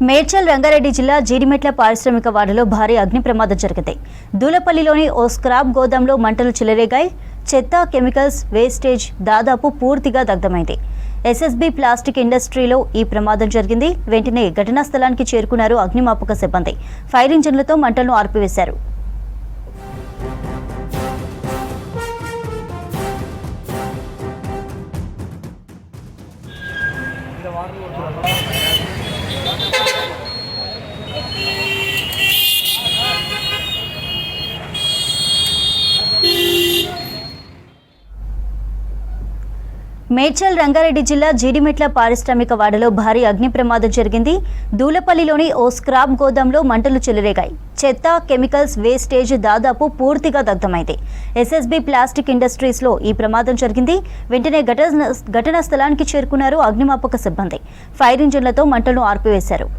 మేడ్చల్ రంగారెడ్డి జిల్లా జీడిమెట్ల పారిశ్రామిక వాడలో భారీ అగ్ని ప్రమాదం జరిగింది. దూలపల్లిలోని ఓ స్క్రాప్ గోదాంలో మంటలు చెలరేగాయి. చెత్త, కెమికల్స్ వేస్టేజ్ దాదాపు పూర్తిగా దగ్ధమైంది. ఎస్ఎస్బీ ప్లాస్టిక్ ఇండస్ట్రీలో ఈ ప్రమాదం జరిగింది. వెంటనే ఘటనా స్థలానికి చేరుకున్నారు అగ్నిమాపక సిబ్బంది. ఫైర్ ఇంజిన్లతో మంటలను ఆర్పివేశారు. మేడ్చల్ రంగారెడ్డి జిల్లా జీడిమెట్ల పారిశ్రామిక వాడలో భారీ అగ్ని ప్రమాదం జరిగింది. దూలపల్లిలోని ఓ స్క్రాప్ గోదాంలో మంటలు చెలరేగాయి. చెత్త, కెమికల్స్ వేస్టేజ్ దాదాపు పూర్తిగా దగ్ధమైంది. ఎస్ఎస్బీ ప్లాస్టిక్ ఇండస్ట్రీస్లో ఈ ప్రమాదం జరిగింది. వెంటనే ఘటనా స్థలానికి చేరుకున్నారు అగ్నిమాపక సిబ్బంది. ఫైర్ ఇంజిన్లతో మంటలను ఆర్పివేశారు.